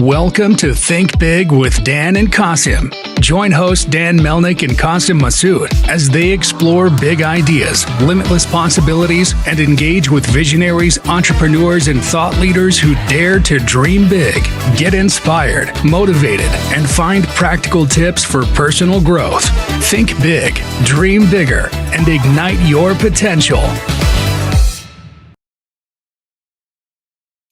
Welcome to Think Big with Dan and Qasim. Join hosts Dan Melnick and Qasim Masood as they explore big ideas, limitless possibilities, and engage with visionaries, entrepreneurs, and thought leaders who dare to dream big, get inspired, motivated, and find practical tips for personal growth. Think big, dream bigger, and ignite your potential.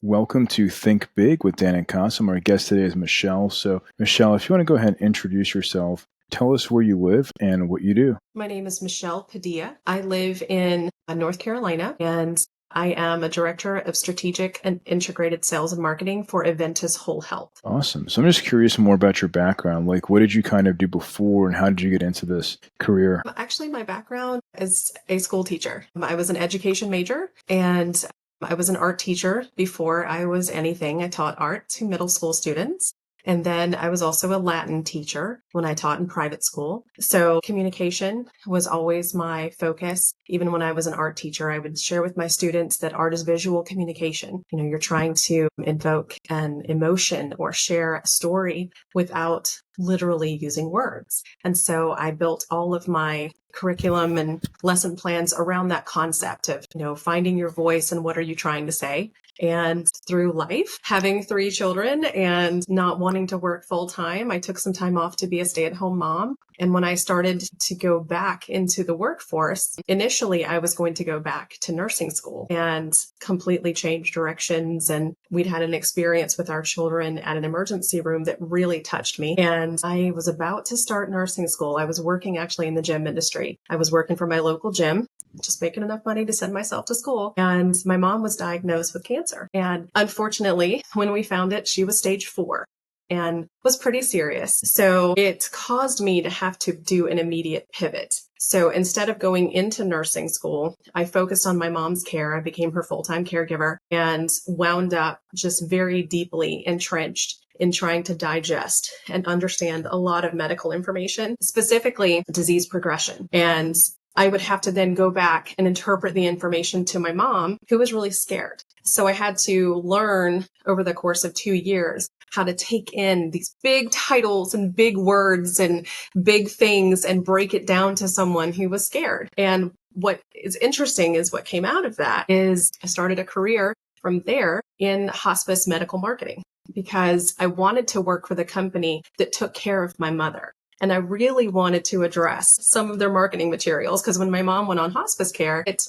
Welcome to Think Big with Dan and Qasim. Our guest today is Michelle. So, Michelle, if you want to go ahead and introduce yourself, tell us where you live and what you do. My name is Michelle Padilla. I live in North Carolina, and I am a director of strategic and integrated sales and marketing for Aventis Whole Health. Awesome. So I'm just curious more about your background. Like, what did you kind of do before and how did you get into this career? Actually, my background is a school teacher. I was an education major, and I was an art teacher before I was anything. I taught art to middle school students. And then I was also a Latin teacher when I taught in private school. So communication was always my focus. Even when I was an art teacher, I would share with my students that art is visual communication. You know, you're trying to invoke an emotion or share a story without literally using words. And so I built all of my curriculum and lesson plans around that concept of, finding your voice and what are you trying to say. And through life, having 3 children and not wanting to work full time, I took some time off to be a stay-at-home mom. And when I started to go back into the workforce, initially I was going to go back to nursing school and completely change directions. And we'd had an experience with our children at an emergency room that really touched me. And I was about to start nursing school. I was working actually in the gym industry. I was working for my local gym, just making enough money to send myself to school. And my mom was diagnosed with cancer. And unfortunately, when we found it, she was stage 4 and was pretty serious. So it caused me to have to do an immediate pivot. So instead of going into nursing school, I focused on my mom's care. I became her full-time caregiver and wound up just very deeply entrenched in trying to digest and understand a lot of medical information, specifically disease progression. And I would have to then go back and interpret the information to my mom, who was really scared. So I had to learn over the course of 2 years how to take in these big titles and big words and big things and break it down to someone who was scared. And what is interesting is what came out of that is I started a career from there in hospice medical marketing because I wanted to work for the company that took care of my mother. And I really wanted to address some of their marketing materials because when my mom went on hospice care, it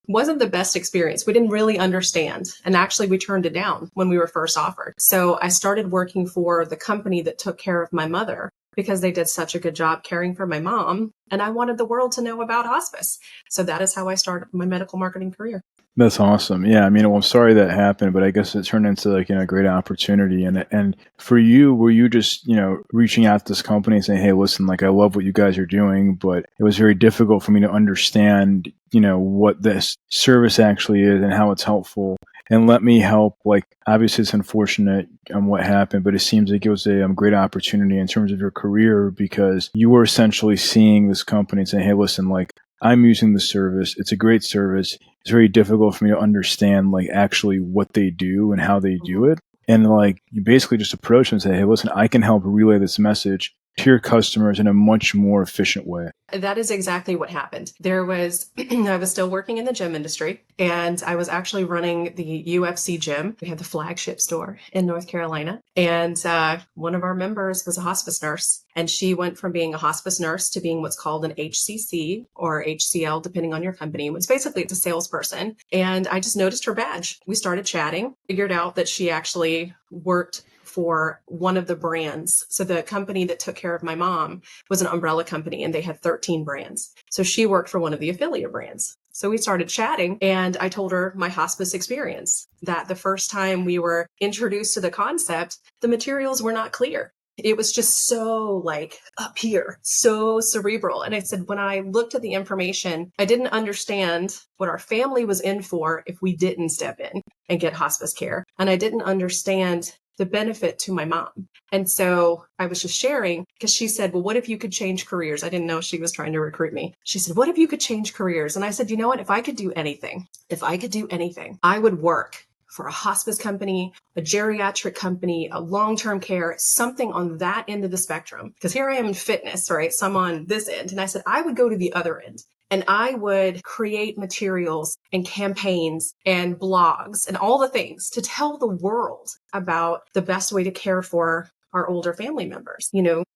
wasn't the best experience. We didn't really understand. And actually, we turned it down when we were first offered. So I started working for the company that took care of my mother because they did such a good job caring for my mom. And I wanted the world to know about hospice. So that is how I started my medical marketing career. That's awesome. Yeah, I mean, well, I'm sorry that happened, but I guess it turned into a great opportunity. And for you, were you just, reaching out to this company and saying, hey, listen, I love what you guys are doing, but it was very difficult for me to understand, what this service actually is and how it's helpful. And let me help. Obviously, it's unfortunate what happened, but it seems like it was a great opportunity in terms of your career because you were essentially seeing this company and saying, hey, listen, I'm using the service. It's a great service. It's very difficult for me to understand actually what they do and how they do it. And you basically just approach them and say, hey, listen, I can help relay this message to your customers in a much more efficient way. That is exactly what happened. I was still working in the gym industry and I was actually running the UFC gym. We had the flagship store in North Carolina. And one of our members was a hospice nurse. And she went from being a hospice nurse to being what's called an HCC or HCL, depending on your company. It's basically a salesperson. And I just noticed her badge. We started chatting, figured out that she actually worked for one of the brands. So the company that took care of my mom was an umbrella company and they had 13 brands. So she worked for one of the affiliate brands. So we started chatting and I told her my hospice experience, that the first time we were introduced to the concept, the materials were not clear. It was just so up here, so cerebral. And I said, when I looked at the information, I didn't understand what our family was in for if we didn't step in and get hospice care. And I didn't understand the benefit to my mom. And so I was just sharing because she said, well, what if you could change careers? I didn't know she was trying to recruit me. She said, what if you could change careers? And I said, you know what? If I could do anything, I would work for a hospice company, a geriatric company, a long-term care, something on that end of the spectrum. Because here I am in fitness, right? So I'm on this end. And I said, I would go to the other end. And I would create materials and campaigns and blogs and all the things to tell the world about the best way to care for our older family members,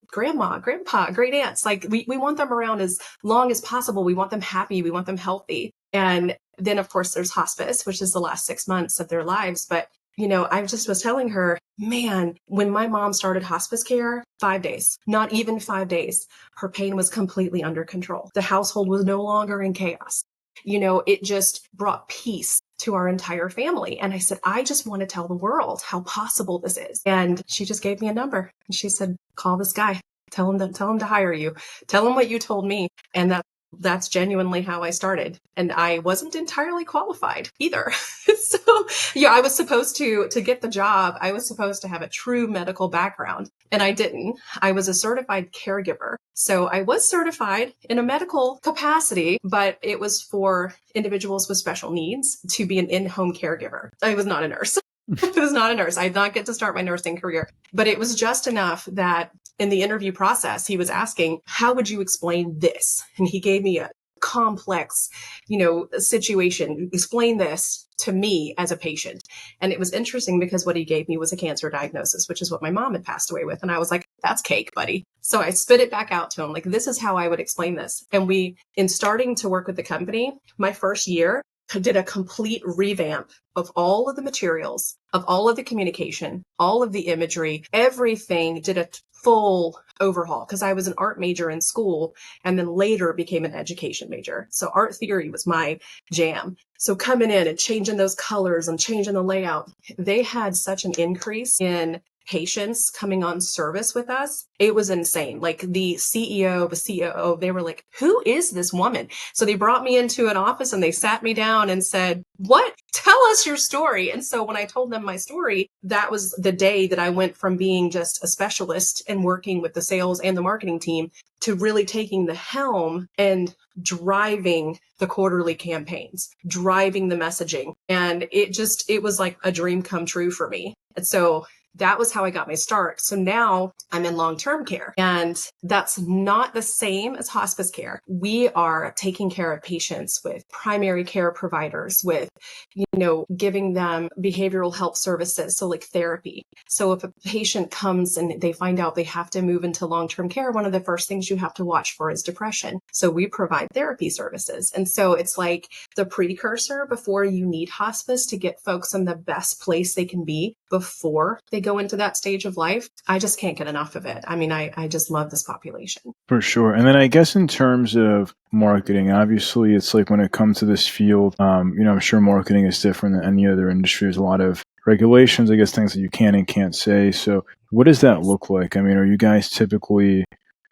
grandma, grandpa, great aunts. Like we want them around as long as possible. We want them happy. We want them healthy. And then of course there's hospice, which is the last 6 months of their lives. But I just was telling her, man, when my mom started hospice care, 5 days, not even 5 days, her pain was completely under control. The household was no longer in chaos. It just brought peace to our entire family. And I said, I just want to tell the world how possible this is. And she just gave me a number and she said, call this guy, tell him to hire you, tell him what you told me. And that's genuinely how I started. And I wasn't entirely qualified either. So I was supposed to get the job. I was supposed to have a true medical background and I didn't. I was a certified caregiver. So I was certified in a medical capacity, but it was for individuals with special needs to be an in-home caregiver. I was not a nurse. I was not a nurse. I did not get to start my nursing career, but it was just enough that in the interview process, he was asking, how would you explain this? And he gave me a complex, situation. Explain this to me as a patient. And it was interesting because what he gave me was a cancer diagnosis, which is what my mom had passed away with. And I was like, that's cake, buddy. So I spit it back out to him. Like, this is how I would explain this. And in starting to work with the company, my first year, I did a complete revamp of all of the materials, of all of the communication, all of the imagery, everything, did a full overhaul because I was an art major in school and then later became an education major. So art theory was my jam. So coming in and changing those colors and changing the layout, they had such an increase in patients coming on service with us. It was insane. Like the CEO, the COO, they were like, who is this woman? So they brought me into an office and they sat me down and said, what? Tell us your story. And so when I told them my story, that was the day that I went from being just a specialist and working with the sales and the marketing team to really taking the helm and driving the quarterly campaigns, driving the messaging. And it was like a dream come true for me. And so that was how I got my start. So now I'm in long-term care, and that's not the same as hospice care. We are taking care of patients with primary care providers, with, giving them behavioral health services. So like therapy. So if a patient comes and they find out they have to move into long-term care, one of the first things you have to watch for is depression. So we provide therapy services. And so it's like the precursor before you need hospice to get folks in the best place they can be before they go into that stage of life. I just can't get enough of it. I mean, I just love this population. For sure. And then I guess in terms of marketing, obviously it's like when it comes to this field, I'm sure marketing is different than any other industry. There's a lot of regulations, I guess, things that you can and can't say. So what does that look like? I mean, are you guys typically,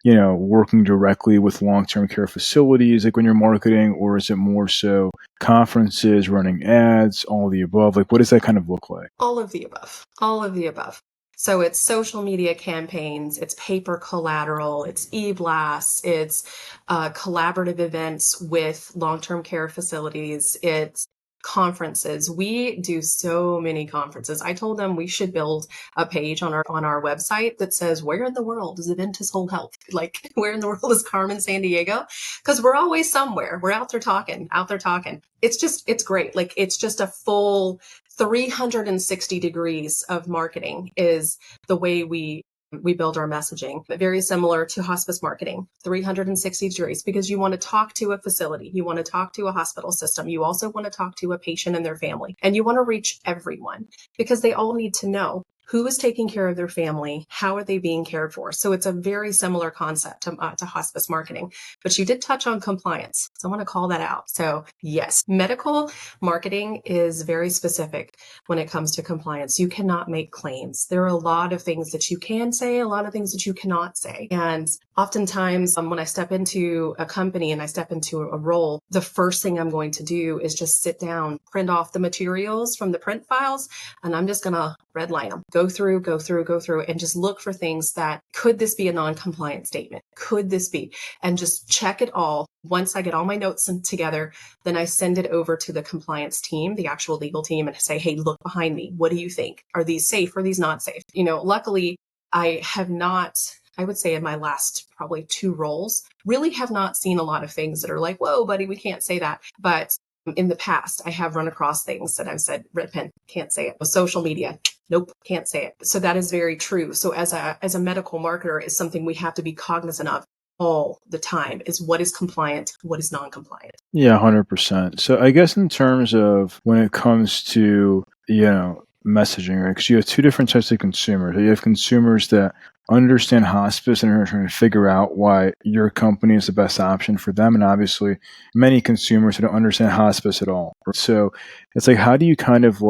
working directly with long-term care facilities, like when you're marketing, or is it more so conferences, running ads, all of the above? Like, what does that kind of look like? All of the above. All of the above. So it's social media campaigns, it's paper collateral, it's e-blasts, it's collaborative events with long-term care facilities, it's conferences. We do so many conferences. I told them we should build a page on our website that says, where in the world is Aventus Whole Health? Like, where in the world is Carmen San Diego? Because we're always somewhere. We're out there talking. It's great. Like, it's just a full 360 degrees of marketing is the way we build our messaging, but very similar to hospice marketing, 360 degrees, because you want to talk to a facility, you want to talk to a hospital system, you also want to talk to a patient and their family, and you want to reach everyone because they all need to know who is taking care of their family, how are they being cared for. So it's a very similar concept to hospice marketing, but you did touch on compliance. So I want to call that out. So yes, medical marketing is very specific when it comes to compliance. You cannot make claims. There are a lot of things that you can say, a lot of things that you cannot say. And Oftentimes, when I step into a company and I step into a role, the first thing I'm going to do is just sit down, print off the materials from the print files, and I'm just going to redline them, go through, and just look for things that could this be a non-compliant statement? Could this be? And just check it all. Once I get all my notes together, then I send it over to the compliance team, the actual legal team, and say, hey, look behind me. What do you think? Are these safe? Are these not safe? Luckily, I have not, I would say in my last probably 2 roles, really have not seen a lot of things that are like, whoa, buddy, we can't say that. But in the past, I have run across things that I've said, red pen, can't say it. With social media, nope, can't say it. So that is very true. So as a medical marketer, is something we have to be cognizant of all the time, is what is compliant, what is non-compliant. Yeah, 100%. So I guess in terms of when it comes to, messaging, right? Because you have 2 different types of consumers. You have consumers that understand hospice and are trying to figure out why your company is the best option for them. And obviously many consumers who don't understand hospice at all. So it's like, how do you kind of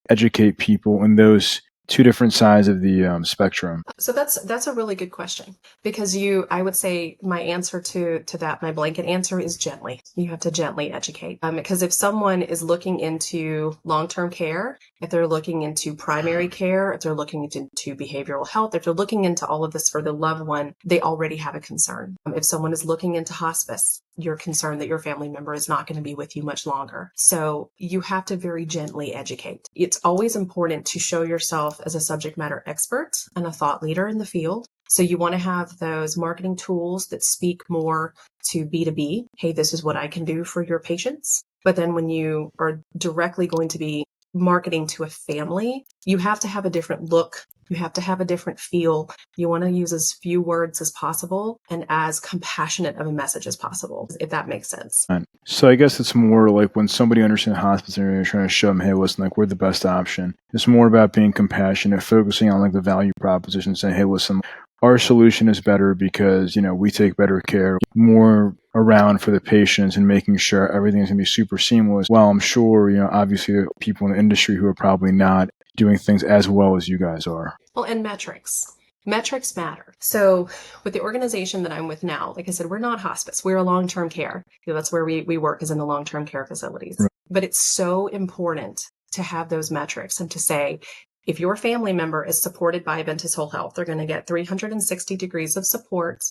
educate people in those 2 different sides of the spectrum? So that's a really good question, because I would say my answer to that, my blanket answer is gently. You have to gently educate. Because if someone is looking into long-term care, if they're looking into primary care, if they're looking into behavioral health, if they're looking into all of this for the loved one, they already have a concern. If someone is looking into hospice, you're concerned that your family member is not going to be with you much longer. So you have to very gently educate. It's always important to show yourself as a subject matter expert and a thought leader in the field. So you want to have those marketing tools that speak more to B2B. Hey, this is what I can do for your patients. But then when you are directly going to be marketing to a family, you have to have a different look. You have to have a different feel. You want to use as few words as possible and as compassionate of a message as possible, if that makes sense. So I guess it's more like when somebody understands hospice and you're trying to show them, hey, listen, like, we're the best option. It's more about being compassionate, focusing on like the value proposition, saying, hey, listen, our solution is better because, we take better care, more around for the patients and making sure everything's going to be super seamless. Well, I'm sure, obviously there are people in the industry who are probably not doing things as well as you guys are. Well, and metrics. Metrics matter. So with the organization that I'm with now, like I said, we're not hospice. We're a long-term care. That's where we work, is in the long-term care facilities. Right. But it's so important to have those metrics and to say, if your family member is supported by Adventist Whole Health, they're going to get 360 degrees of support.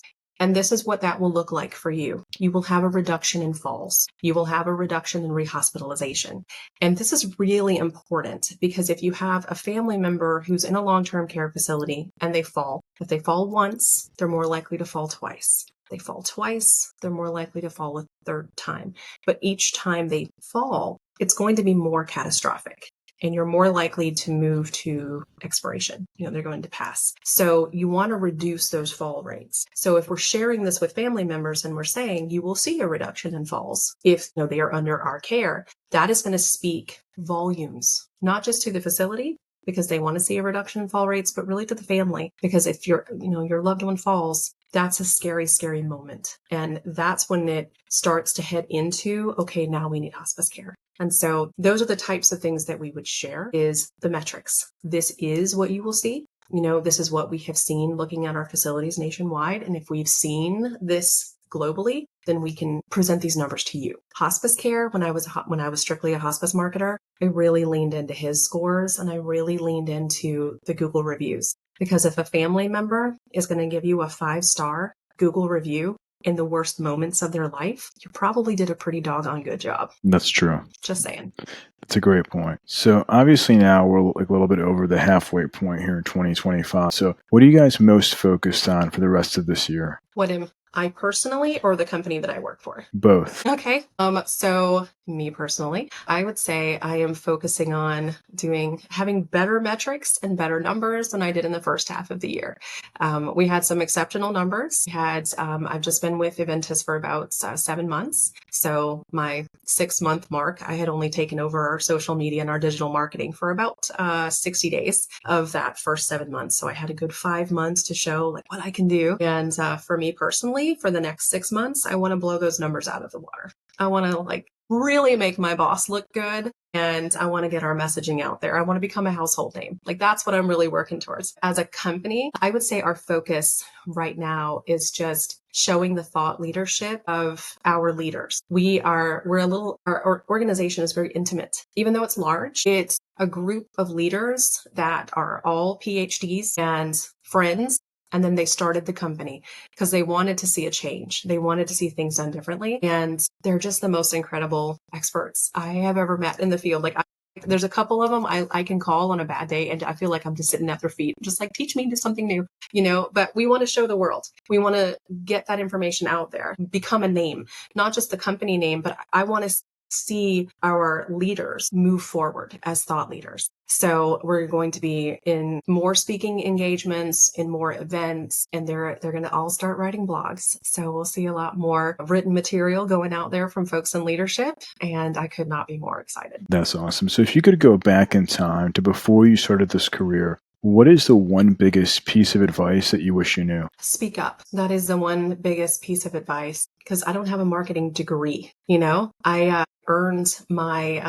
And this is what that will look like for you. You will have a reduction in falls. You will have a reduction in rehospitalization. And this is really important, because if you have a family member who's in a long-term care facility and they fall, if they fall once, they're more likely to fall twice. If they fall twice, they're more likely to fall a 3rd time. But each time they fall, it's going to be more catastrophic. And you're more likely to move to expiration. They're going to pass. So you want to reduce those fall rates. So if we're sharing this with family members and we're saying you will see a reduction in falls if they are under our care, that is going to speak volumes, not just to the facility, because they want to see a reduction in fall rates, but really to the family. Because if your loved one falls, that's a scary, scary moment. And that's when it starts to head into, okay, now we need hospice care. And so those are the types of things that we would share, is the metrics. This is what you will see. This is what we have seen looking at our facilities nationwide. And if we've seen this globally, then we can present these numbers to you. Hospice care, when I was strictly a hospice marketer, I really leaned into his scores and I really leaned into the Google reviews. Because if a family member is going to give you a 5-star Google review in the worst moments of their life, you probably did a pretty doggone good job. That's true. Just saying. That's a great point. So obviously now we're like a little bit over the halfway point here in 2025. So what are you guys most focused on for the rest of this year? What am I personally, or the company that I work for? Both. Okay. So me personally, I would say I am focusing on having better metrics and better numbers than I did in the first half of the year. We had some exceptional numbers. I've just been with Adventist for about 7 months. So my 6-month mark, I had only taken over our social media and our digital marketing for about 60 days of that first 7 months. So I had a good 5 months to show like what I can do. And for me personally, for the next 6 months, I want to blow those numbers out of the water. I want to really make my boss look good. and I want to get our messaging out there. I want to become a household name. Like that's what I'm really working towards. As a company, I would say our focus right now is just showing the thought leadership of our leaders. Our organization is very intimate. Even though it's large, it's a group of leaders that are all PhDs and friends. And then they started the company because they wanted to see a change. They wanted to see things done differently. And they're just the most incredible experts I have ever met in the field. There's a couple of them I can call on a bad day and I feel like I'm just sitting at their feet, just like, teach me to something new, but we want to show the world. We want to get that information out there, become a name, not just the company name, but I want to see our leaders move forward as thought leaders. So we're going to be in more speaking engagements, in more events, and they're going to all start writing blogs. So we'll see a lot more written material going out there from folks in leadership, and I could not be more excited. That's awesome. So if you could go back in time to before you started this career, what is the one biggest piece of advice that you wish you knew? Speak up. That is the one biggest piece of advice because I don't have a marketing degree. I earned my,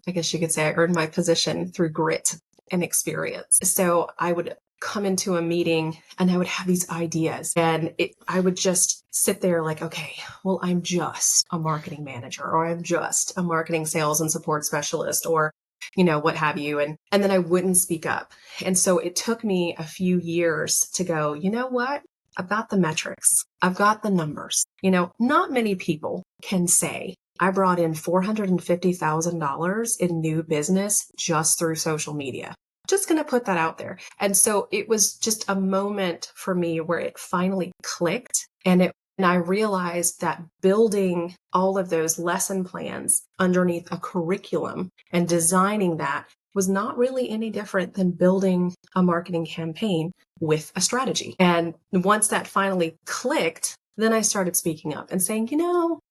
I guess you could say I earned my position through grit and experience. So I would come into a meeting and I would have these ideas and I would just sit there like, okay, well, I'm just a marketing manager or I'm just a marketing sales and support specialist or what have you. And then I wouldn't speak up. And so it took me a few years to go, you know what? I've got the metrics. I've got the numbers. Not many people can say, I brought in $450,000 in new business just through social media. Just going to put that out there. And so it was just a moment for me where it finally clicked and I realized that building all of those lesson plans underneath a curriculum and designing that was not really any different than building a marketing campaign with a strategy. And once that finally clicked, then I started speaking up and saying,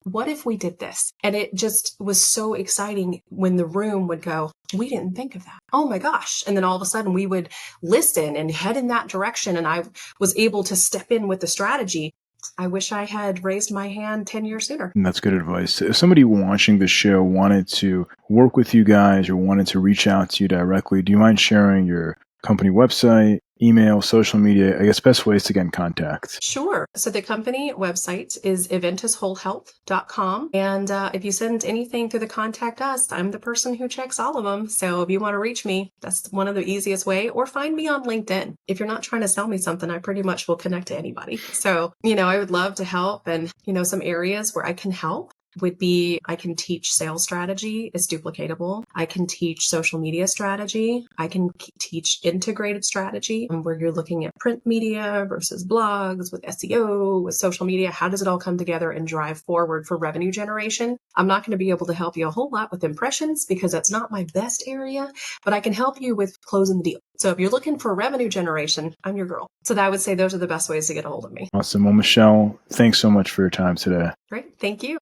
what if we did this? And it just was so exciting when the room would go, we didn't think of that. Oh my gosh. And then all of a sudden we would listen and head in that direction. And I was able to step in with the strategy. I wish I had raised my hand 10 years sooner. And that's good advice. If somebody watching the show wanted to work with you guys or wanted to reach out to you directly, do you mind sharing your company website, email, social media, I guess best ways to get in contact? Sure. So the company website is eventuswholehealth.com. And if you send anything through the contact us, I'm the person who checks all of them. So if you want to reach me, that's one of the easiest way, or find me on LinkedIn. If you're not trying to sell me something, I pretty much will connect to anybody. So, I would love to help. And, some areas where I can help would be I can teach sales strategy. It's duplicatable. I can teach social media strategy. I can teach integrated strategy where you're looking at print media versus blogs with SEO, with social media. How does it all come together and drive forward for revenue generation? I'm not going to be able to help you a whole lot with impressions because that's not my best area, but I can help you with closing the deal. So if you're looking for revenue generation, I'm your girl. So I would say those are the best ways to get a hold of me. Awesome. Well, Michelle, thanks so much for your time today. Great. Thank you.